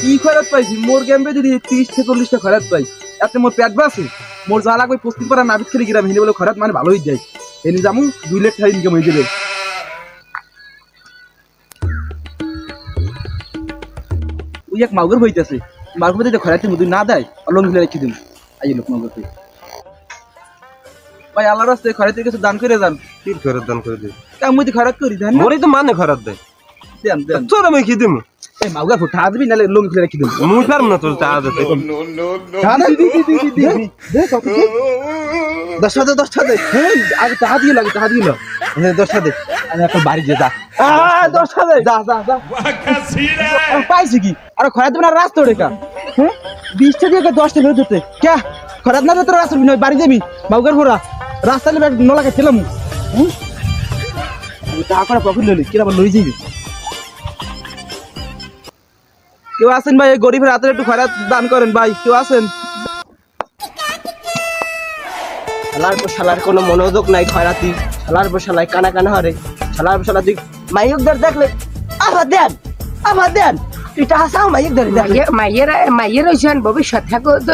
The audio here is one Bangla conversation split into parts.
কি খরচ পাইছি মোর গেমবে যদি 30-40টা খরচ পাই এতে মোর পেট বাসে মোর যা লাগবে পস্তি করা নাবিক খেলে গিরাম হিনে বলে খরচ মানে ভালোই যায় এনে যামু 2 লাখ টাকা ইনকাম হয়ে যাবে ওই এক মাউগর হইতাছে মাউগর যদি খরচ মুদি না দেয় অলং ফেলে রেখে দিন আই লোক মাউগর ভাই আল্লাহর রাস্তায় খরচের কিছু দান করে যান কি খরচ দান করে দে আমি তো খরচ করি দেন মোরই তো মানে খরচ দেয় দেন দেন তোর আমি কি দিমু এই মাউগা ফুটা দিবি নালে লং ফেলে রেখে দিন মুই পারম না তোর টাকা দিতে দশটা দে আগে টাকা দিয়ে লাগে টাকা দিয়ে দশটা দে আমি এখন বাড়ি যে যা দশটা দে যা যা যা পাইছি কি আরে খরা দেবে না রাস্তা রেখা হ্যাঁ 20টা দিয়ে 10টা ফেরত দিতে কে খরাত না তোর রাস্তা নয় বাড়ি যাবি বাউগার ভরা রাস্তা নিয়ে নলাকে খেলাম টাকা করে প্রফিট লইলি কিরা লই যাবি কেউ আছেন ভাই গরিবের হাতে একটু খয়রাত দান করেন ভাই কেউ আছেন শালার কোনো মনোযোগ নাই খয়রাতি শালার বসালাই কানা কানা হরে শালার বসালা তুই মাইকদার দেখলে আবার দেন এটা হাসাও মাইকদার দেখলে মাইয়ের হইছেন ভবিষ্যৎ থাকো তো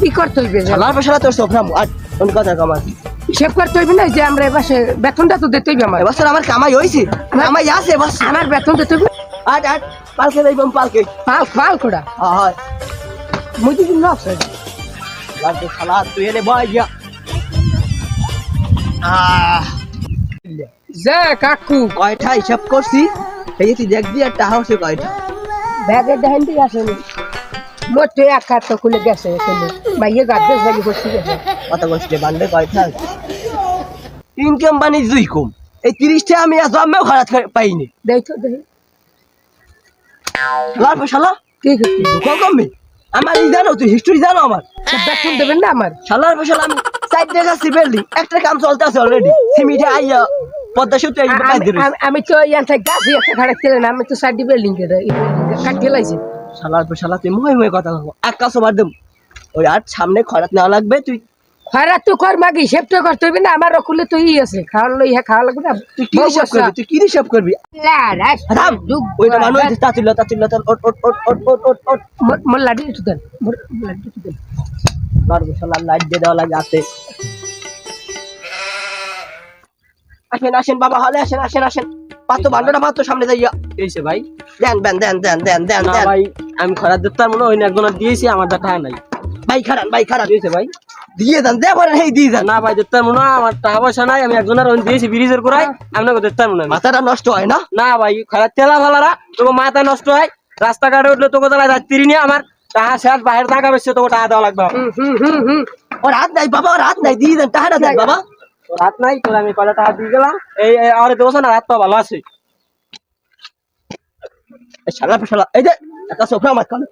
ই করতে হইবে শালার বসালা তোর সোফরাম আর কোন কথা কামাই হিসেব করতে হইবে না যে আমরা এবারে বেতনটা তো দিতে হইবে আমার এবছর আমার কামাই হইছে কামাই আছে বাস আমার বেতন দিতে হইবে আট পালকে যাইবাম পালকে পাল কোড়া হয় মুই দিন না আছে লাগবে শালা তুই এনে বয় গিয়া যা কাকু কয়টা হিসাব করছি এই তুই দেখবি আর টাকা হচ্ছে কয়টা ব্যাগে দেখেন দিয়ে আসেন মোটে এক হাত তো খুলে গেছে মাইয়ে গাদ্দে জানি করছি গেছে কত কষ্টে বান্ধে কয়টা ইনকাম বানি দুই কম এই 30টা আমি আজ আমিও খারাপ পাইনি দেই তো দেই লাভ শালা ঠিক আছে দুঃখ কমবে আমার ই জানো তুই হিস্ট্রি জানো আমার বেতন দেবেন না আমার শালার বসালা আমি সাইড দেখা সিবেলি একটা কাম চলতে আছে অলরেডি সিমিটে আইয়া পদ্মা সেতু এই কাজ দিই আমি তো ইয়ান থেকে গাছি একটা খাড়া তেলে না আমি তো সাইড বিল্ডিং কে কাটি লাইছি শালার বসালা তুই মই কথা বলবো আকাশ ওভার দেব ওই আর সামনে খরাত নেওয়া লাগবে তুই খরা তো কর মাগি হিসেব তো করতে হইবে না আমার রকুলে তুই আছে খাওয়া লই খাওয়া লাগবে না তুই কি হিসাব করবি তুই কি হিসাব করবি রাম ওইটা মানুষ তাতিল ওট ওট ওট ওট ওট ওট ওট মোর লাডি তো দেন মোর লাডি তো দেন মার বসালা লাইট দিয়ে দেওয়া লাগে আছে আসেন বাবা হলে আসেন পাতো ভান্ডাটা পাতো সামনে যাইয়া এইছে ভাই দেন ভাই আমি খরার দেবতার মনে হয় না একজন দিয়েছি আমার টাকা নাই ভাই খারাপ দিয়েছে ভাই দিয়ে দেন দে পরে হেই দিয়ে দেন না ভাই দেবতার মনে হয় আমার টাকা পয়সা নাই আমি একজনের দিয়েছি ব্রিজের করাই আপনাকে দেবতার মনে হয় মাথাটা নষ্ট হয় না না ভাই খরার তেলা ভালারা তোকে মাথা নষ্ট হয় রাস্তাঘাটে উঠলে তোকে তারা যাত্রী নিয়ে আমার টাকা শেষ বাইরে টাকা বেশি তোকে টাকা দেওয়া লাগবে ওর হাত নাই বাবা ওর হাত নাই দিয়ে দেন টাকাটা দেন বাবা তোর হাত নাই তোর আমি কয়টা টাকা দিয়ে গেলাম এই আমার দেবো না হাত তো ভালো আছে শালা এই যে একটা সোফা আমার কানে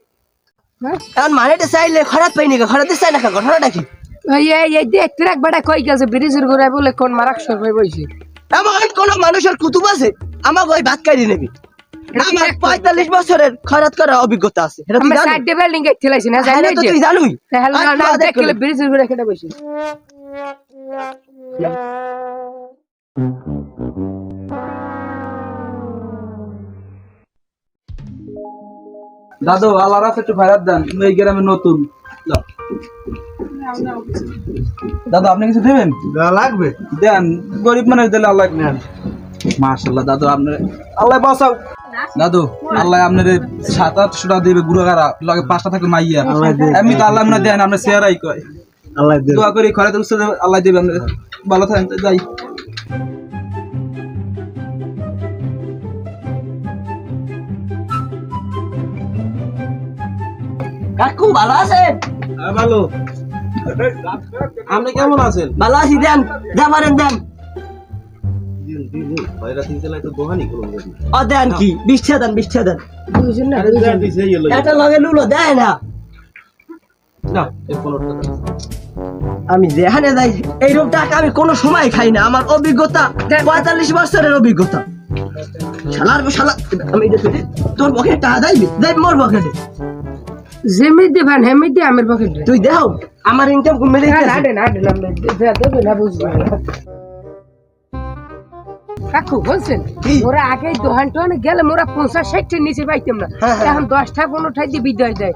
এখন মানেটা চাইলে খারাপ পাইনি খারাপ চাই না ঘটনাটা কি এই দেখতে রাখ বেটা কই গেছে ব্রিজের ঘুরে বলে কোন মারাক সরবে বইছে আমার কোন মানুষের কুতুব আছে আমার ওই ভাত খাই নেবি আমার 45 বছরের খরাত করার অভিজ্ঞতা আছে এটা তুই জানিস সাইড বিল্ডিং এ খেলাইছি না জানি তো তুই জানুই তাহলে না দেখলে ব্রিজের ঘুরে কেটে বইছে দাদু আল্লাহর রাস্তায় একটু খয়রাত দেন এই গ্রামে নতুন দাদু আপনি কিছু দেবেন লাগবে দেন গরিব মানুষ দিলে আল্লাহ নেন মাশাআল্লাহ দাদু আপনার আল্লাহ বাঁচাও দাদু আল্লাহ আপনার 700-800 টাকা দেবে গুড়াগাড়া লগে 5টা থাকে মাইয়া এমনি তো আল্লাহ না দেন আমরা শেয়ারাই কয় আল্লাহ দেবে দোয়া করি খয়রাত আল্লাহ দেবে আপনার ভালো থাকেন যাই কাকু ভালো আছেন ভালো আপনি কেমন আছেন ভালো আছি দেন দেন ভাইরা তিন চালাই তো দোহানি করুন ও দেন কি 20 দেন বুঝছেন না এটা লগে লুলো দেয় না না এই 15 টাকা আমি যেখানে যাই এইরকম টাকা আমি কোনো সময় খাই না আমার অভিজ্ঞতা 45 বছরের অভিজ্ঞতা শালা আমি তোর পকেটে টাকা দেই মোর পকেটে জেমি দিবেন হেমি দি আমার পকেটে তুই দেও আমার ইনকাম কমে না দেবে না বুঝছি কাকু বলছেন কি? ওরা আগে দোকান টোহানে গেলে মোরা 50-60 নিচে পাইতাম না হ্যাঁ, হ্যাঁ। এখন 10টা-15টা দিয়ে বিদায় দেয়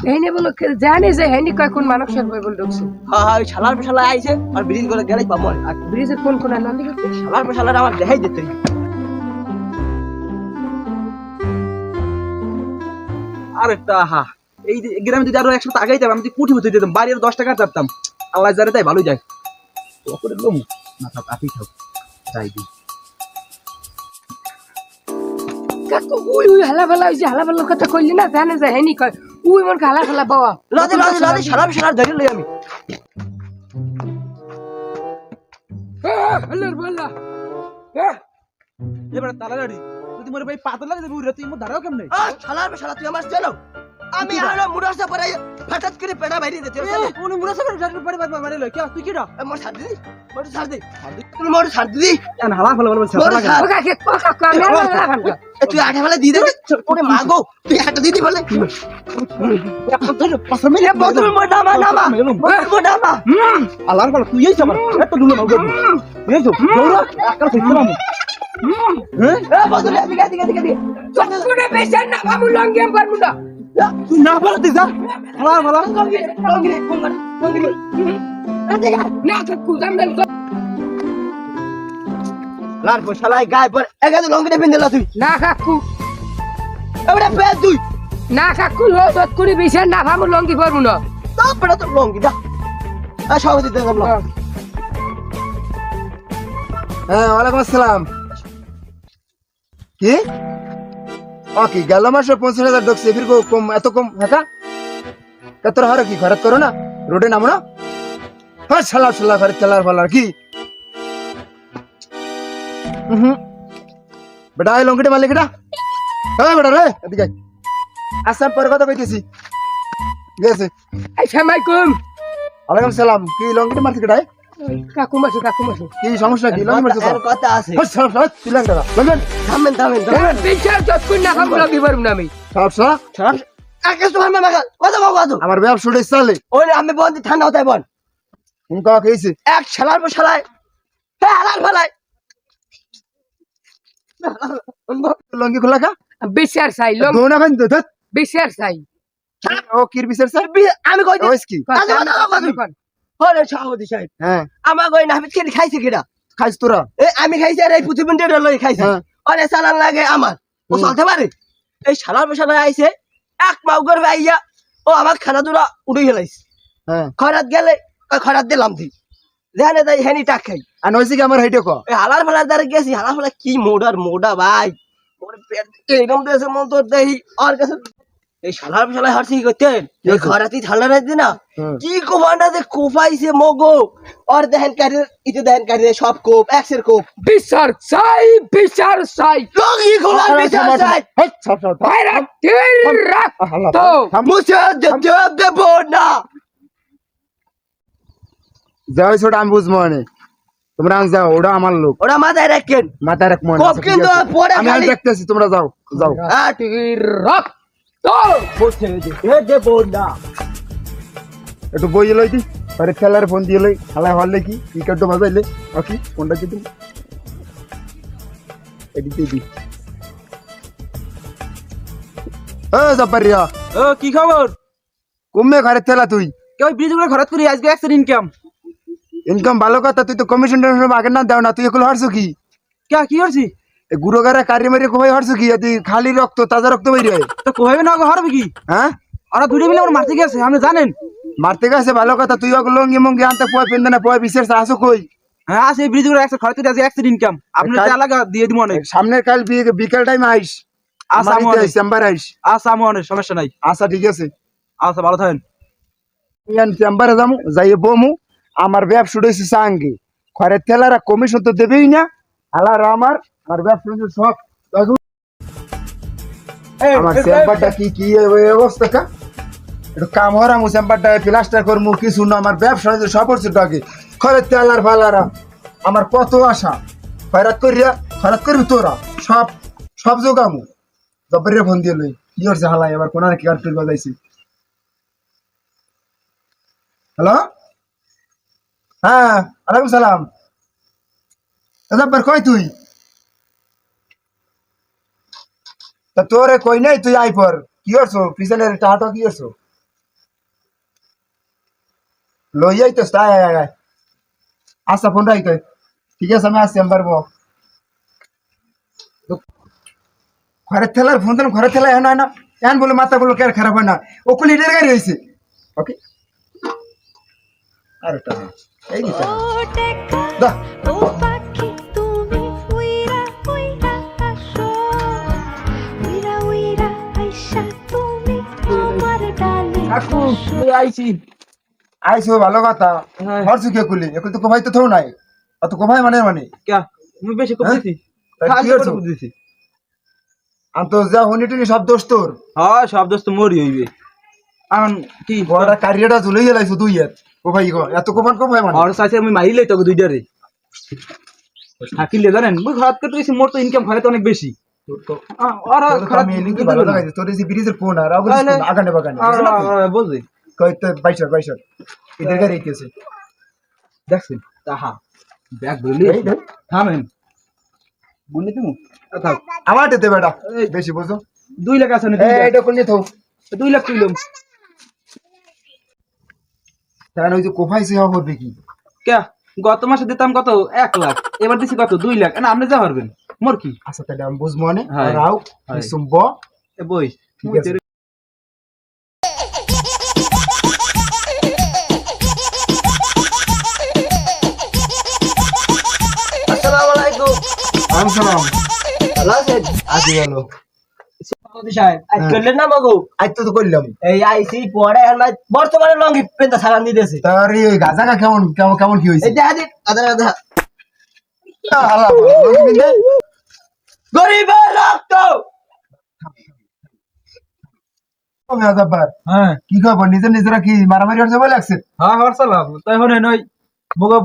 এইনে বলো জানে যে হেনি কয় কোন মানুষের বই বল ঢুকছে হ্যাঁ ওই শালার শালা আইছে আর ব্রিজ করে গেলেই পাবো আর ব্রিজের কোন কোন নদী শালার শালার আমার দেখাই দিতে আরে টাহা এই যে গ্রামে যদি আরো 100 টাকা আগাইতাম আমি যদি কোটি হতে দিতাম বাড়ি আর 10 টাকা চাপতাম আল্লাহ জানে তাই ভালোই যায় করে লম না থাক আপনি খাও যাই দি কাকু উই হালা ফালা ওই যে হালা ফালার কথা কইলি না জানে যে হেনি কয় উই মন হালা ফালা বাবা লাদে শালার শালার ধরে লই আমি হালার বলা এবারে তালাড়ি যদি মোরে ভাই পাতলা লাগে উড়ে তুই মো দাঁড়াও কেমনে শালার শালা তুই আমার জানো আমি আলো মুরাসা পড়াই ফাটাত করে পেড়া বাইরে দিতে কোন মুরাসা করে ডাক্তার পড়ে মারে লই কি তুই কিডা মোর ছাড় দিদি তুই মোর ছাড় দিদি এন হালা ফলা বলে মোর ছাড় ওকা কে কাকু আমি হালা ফালা তুই আঠা ফেলে দিয়ে দে ওরে মাগো তুই একটা দিদি বলে বদল মোর নামা নামা মোর নামা আল্লাহ বল তুই এই সাবার এত দুলো মাগো এই তো দৌড়া আকাল থেকে নাম বদল এদিকে এদিকে এদিকে চকুনে বেশন না বাবু লঙ্গেম পারমু না তুই না বল দিস হালা হালা না কাকু জানবেন লার শালাই গায় পর একাদে লঙ্গিতে পিন্দেলা তুই না কাকু এবারে পে তুই না কাকু লোদ করে বেশন না বাবু লঙ্গি পারমু না তারপরে তো লঙ্গি দা আর সব দিতে গেল হ্যাঁ ওয়ালাইকুম আসসালাম কি কি গেল মাসে 50,000 ঢুকছে ফির কম এত কম হ্যাঁ কত হার কি খরচ করো না রোডে নামো না হ্যাঁ শালা শালা খরচ চালার ফালার কি বেটা এই লঙ্কিটা মালিক এটা হ্যাঁ বেটা রে এদিকে আসাম পরে কথা কইতেছি গেছে আসসালামাইকুম ওয়ালাইকুম সালাম কি লঙ্কিটা মারছি কেটাই কাকু মাসু কি সমস্যা কি লঙ্কি মারছি এর কথা আছে সব সব তুই লঙ্কা লঙ্কা থামেন থামেন বিচার যতক্ষণ না বাবু লঙ্গি পারমু না আমি সব সব সব একে তো আমার মাগা কথা বাবা তো আমার ব্যবসা শুটে চলে ওরে আমি বন্ধি ঠান্ডা হতে বল কোন কাকা খেয়েছে এক শালার পর শালায় হ্যাঁ হালার ফালাই লঙ্গি খোলা খা বিচার চাই দোনা খান তো ধত বিচার চাই ও কির বিচার স্যার আমি কই ওইস কি ওরে সভাপতি সাহেব হ্যাঁ আমার কই নাপিত খেয়ে খাইছে কিনা খাইছ তোরা আমি খাইছি আর এই প্রতিবন্ধীরা লই খাইছে হ্যাঁ। ওরে চালান লাগে আমার ও চলতে পারে এই শালার পেশালা আইছে এক মাউ করবে আইয়া ও আমার খানা দুরা উড়ে গেলাইছে হ্যাঁ খরাত গেলে খরাত দিলাম তুই যেখানে তাই হেনি টাক খাই আর নইছে কি আমার হাইটে ক এই হালার ফালার দ্বারা গেছি হালার ফালা কি মোডা ভাই ওর পেট এরকম দেশে মন তোর দেহি আর কাছে এই শালার পেশালা হারছি কি করতেন এই খরাতি ঠান্ডা রাখছি না কি কোপান্ডা যে কোপাইছে মগো আর দেখেন কাটে ইতে দেখেন কাটে সব কোপ এক্সের কোপ বিচার চাই লগি খোলার বিচার চাই হাই সব সব ভাইরা তীর রাখতো মুছে দেব না যাও ছোট আমি বুঝবো না তোমরা যাও ওটা আমার লোক ওরা মাথায় রাখেন মাথায় রাখ মনে কোপ কিন্তু পরে আমি খালি দেখতেছি তোমরা যাও যাও তীর রাখতো মুছে দেব না একটু বই লই দি আরে খেলার ফোন দিয়ে লই খেলা হলে কি ক্রিকেট তো বাজাইলে ওকে কোনটা কি তুমি এদিকে দি ও জাপারিয়া ও কি খবর কমে ঘরে তেলা তুই কেউ ব্রিজ করে খরচ করি আজকে এক্সের ইনকাম ইনকাম ভালো কথা তুই তো কমিশন টমিশন আগে না দাও না তুই এগুলো হারছো কি কি করছি গুরুগারে কারি মারি কোভাই হারছো কি তুই খালি রক্ত তাজা রক্ত বাইরে তো কইবে না হারবে কি হ্যাঁ ওরা দুটো মিলে আমার মারতে গেছে আপনি জানেন মারতে গেছে ভালো কথা তুই ওগুলো লঙ্গি মঙ্গি আনতে পোয়া পিন্দে না পোয়া বিশেষ আসো কই হ্যাঁ আছে ব্রিজ করে একশো খরচ করে আজকে এক্সের ইনকাম আপনার যা লাগা দিয়ে দিব অনেক সামনের কাল বিকেল টাইম আইস আচ্ছা আমি অনেক চেম্বার আইস আচ্ছা আমি অনেক সমস্যা নাই আচ্ছা ঠিক আছে আচ্ছা ভালো থাকেন চেম্বারে যাবো যাই বমু আমার ব্যবসা হয়েছে সাঙ্গে ঘরের তেলারা কমিশন তো দেবেই না আলার আমার ব্যবসা হয়েছে সব আমার চেম্বারটা কি কি অবস্থা কা একটু কাম হরামু চেম্বারটা প্লাস্টার করমু কিছু না আমার ব্যবসা হয়েছে সব হচ্ছে ডাকে ঘরের তেলার ফালারা আমার কত আশা খয়রাত করবি তোরা সব সব জোগামু জবরের ফোন দিয়ে লই কি হচ্ছে হালাই এবার কোন কি আর ফিরবা যাইছি হ্যালো হ্যাঁ ওয়ালাইকুম সালাম দাদা কই তুই তা তোরে কই নাই তুই আই পর কি করছো পিছনের টাটা কি করছো লইয়াই তো স্টাই আয় আচ্ছা ফোন রাখ তুই ঠিক আছে আমি আসছি আমি পারবো ঘরের ঠেলার ফোন দিলাম ঘরের ঠেলা এখন হয় না এখন বলে মাথা বলো কে খারাপ হয় না ওকুলি এটার গাড়ি হয়েছে ওকে আর একটা এই দিতে দা কাকু তুই আইছি আইসো ভালো কথা হরছু কে কুলি এখন তো কোভাই তো থো নাই অত কোভাই মানে কে আমি বেশি কম দিছি তা কি করছো দিছি আন্ত যা হনিটুনি সব দোষ তোর হ্যাঁ সব দোস্ত মরি হইবে আন কি বড় কারিয়াটা ঝুলে গেলাইছো তুই কোভাই গো এত কোভাই মানে আর সাইছে আমি মারিলে তোকে দুইটারে থাকিলে জানেন মুই ঘরাত করে তুইছি মোর তো ইনকাম ঘরে তো অনেক বেশি আর খারাপ মেলি কি ভালো লাগাইছে তোর এই ব্রিজের কোন আর আগানে বাগানে বুঝলি কই তো 22 এদের গাড়ি কেছে দেখছেন তাহা ব্যাগ বলি থামেন বলি তুমি থাক আমার দিতে বেটা বেশি বুঝো 2 লাখ আছে না এইটা কোন নিয়ে থো 2 লাখ কইলাম তার ওই যে কোভাই সে হবে কি কে গত মাসে দিতাম কত 1 লাখ এবার দিছি কত 2 লাখ না আপনি যা পারবেন মোর কি আচ্ছা তাহলে আমি বুঝবো না হ্যাঁ। রাও হ্যাঁ। সুমবো এ বই ঠিক আছে। আসসালামু আলাইকুম সালাম ভালো আছেন আজি গেল সভাপতি সাহেব আজ করলেন না মগো আজ তো করলাম এই আইসি পরে আর বর্তমানে লঙ্গি পেন্টা সারান দিতেছে তার এই গাজাটা কেমন কেমন কেমন কি হইছে এই দেখা দিন আদা আল্লাহ গরিবের রক্ত আমি আদাবার হ্যাঁ কি খবর নিজেরা কি মারামারি হচ্ছে বলে লাগছে হ্যাঁ হরসালাম তাই হনে নই মগা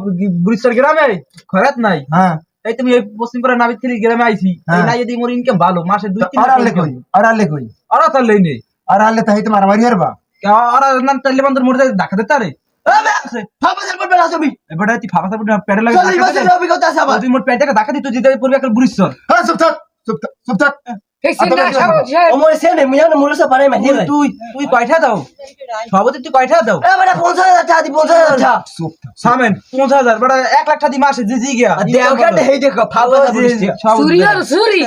বুড়িশ্বর গ্রামে খরাত নাই হ্যাঁ এই তুমি এই পশ্চিমপাড়া নাবিত থেকে গ্রামে আইছি হ্যাঁ। এই নাই যদি মোর ইনকাম ভালো মাসে 2-3 আর লাখ আলে কই আর আলে কই আর তার লই নেই আর আলে তাই তো মারামারি হরবা আর নাম তাইলে বন্ধুর মোর দেখা দিতে আরে ফাবাসের পড়বে না ছবি এবারে তুই ফাফা সাপুট পেটে লাগে 40 বছরের অভিজ্ঞতা আছে আমার তুই মোর পেটটাকে দেখা দিত দিতে পড়বে একটা বুড়িশ্বর হ্যাঁ চুপ থাক এই সিনা সভাপতি সাহেব ওমরে সেনে মিয়ান মুলসা পারে মাঝে তুই তুই কয়টা দাও সভাপতি তুই কয়টা দাও এ বড় 50000 টাকা দি 50000 টাকা চুপ থাক সামেন 50,000 বড় 1 লাখ টাকা দি মাসে জি গিয়া দেও কেটে হেই দেখো ফাবাসা পুলিশ চুরি আর চুরি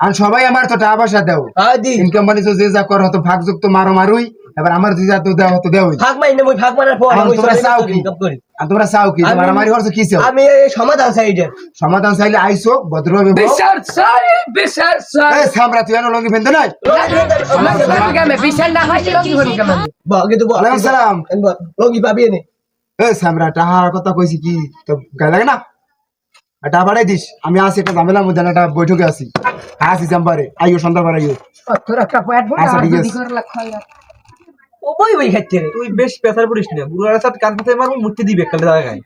আর সবাই আমার তো টাকা পয়সা দাও আদি ইনকাম মানে তো যে যা কর হতো ভাগযুক্ত মারুই এবার আমার যে যা তো দেওয়া হতো দেওই ভাগ মাইনে মই ভাগ মারার পর আর মই তোমরা চাও কি? ইনকাম করি আর তোমরা চাও কি মারামারি হচ্ছে কি চাও আমি এই সমাধান চাই এটা সমাধান চাইলে আইসো ভদ্রভাবে বলো। বিচার সরি বিচার সরি এই সামরা তুই এনো লঙ্গি ফেলতে নাই বিচার না হয় লঙ্গি হরি কেমন বাগে তো ওয়ালাইকুম সালাম লগি পাবি নে এই সামরা টাহার কথা কইছি কি তো গায়ে লাগে না এটা বাড়াই দিস আমি আসি একটা ঝামেলার মধ্যে একটা বৈঠকে আছি আসি চেম্বারে আইও সন্ধ্যাবার আইও তোরা একটা পয়েন্ট বল আচ্ছা, আর ঠিক যদি আছে। করে লাখ হয় ও বই বই খাচ্ছে রে তুই বেশ পেছার পড়িস না বুড়ার সাথে কান পাতে মারবো মুক্তি দিবে কালে জায়গায়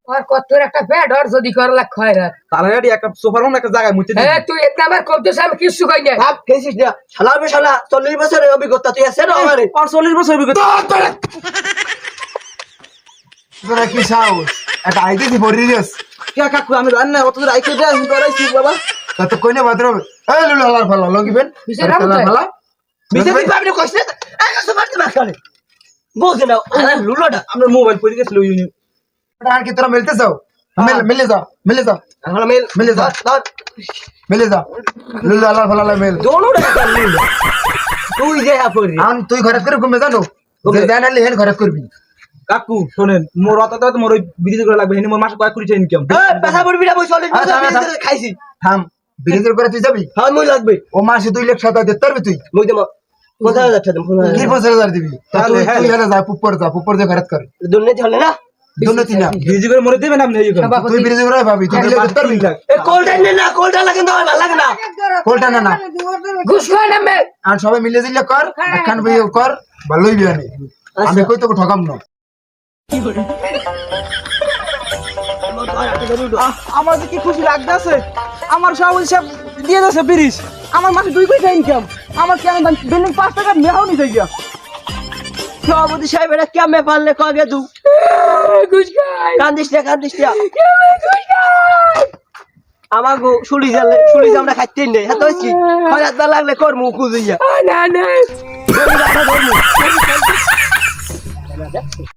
আর কত তোর একটা প্যাড আর যদি করে লাখ হয় রে তাহলে গাড়ি একটা সোফার মধ্যে একটা জায়গায় মুক্তি দিবে এ তুই এটা আমার কবজা আমি কিছু কই না ভাব খেয়েছিস না শালা আমি শালা 40 বছরের অভিজ্ঞতা তুই আছে না আমারে আর 40 বছর অভিজ্ঞতা তোরা কি সাহস একটা আইতেছি ভরি দিস কে কাকু আমি রান্না অত দূর আইতে যাই আমি করাইছি বাবা তা তো কইনে ভদ্রভাবে এই লুলু আলার ফালা লঙ্গি ফেল বিচার রাখো তো। ফালা বিজে দিবা আপনি কইছ না আগে সুপারতে মাস করে বুঝে না আরে লুলোটা আমরা মোবাইল পড়ে গেছিল ইউনি আর কি তোরা মিলতে যাও মিলে যা এখন মেল মিলে যা মিলে যা লুলু আলার ফালা মেল দোনো টাকা লুলো তুই যে আপরি আন তুই ঘরে করে ঘুমে জানো যে জানালি হেন ঘরে করবি কাকু শোনেন মোর অত তো মোর ওই বিড়ি করে লাগবে হেনি মোর মাসে কয়েক কোটি টাকা ইনকাম এ পেশা পড়বি না বই 40 আচ্ছা, আচ্ছা। বছর খাইছি থাম ব্রিজের করে তুই যাবি হ্যাঁ মই লাগবে ও মাসে 2 লাখ টাকা দিতে পারবি তুই মই দেব 5000 টাকা দেব কি 5000 দিবি তাহলে হ্যাঁ। তুই হেলে যা পুপ্পর যে ঘরে কর দুর্নীতি হলে না দুর্নীতি না বিড়ি করে মরে দেবেন আপনি এই করে তুই ব্রিজের করে ভাবি তুই দিলে দিতে পারবি এ কোলটা নে না কোলটা লাগে না ভালো লাগে না কোলটা না ঘুষ খায় না মে আর সবাই মিলে দিলে কর একখান বই কর ভালোই বিয়ানি আমি কই তোকে ঠকাম না আমার যে কি খুশি লাগতেছে আমার সভাপতি সাহেব দিয়ে যাচ্ছে বিরিশ আমার মাসে 2 কোটি টাকা ইনকাম আমার কেন বিল্ডিং 5 টাকা মেহাও নি যাইয়া সভাপতি সাহেব এটা কেমনে পারলে কগে দু ঘুষ খায় কান্দিস না ঘুষ খায় আমার শুলি জামটা খাইতে নেই হ্যাঁ তো কি খয়াত লাগলে কর মুখ খুঁজিয়া না না ধরমু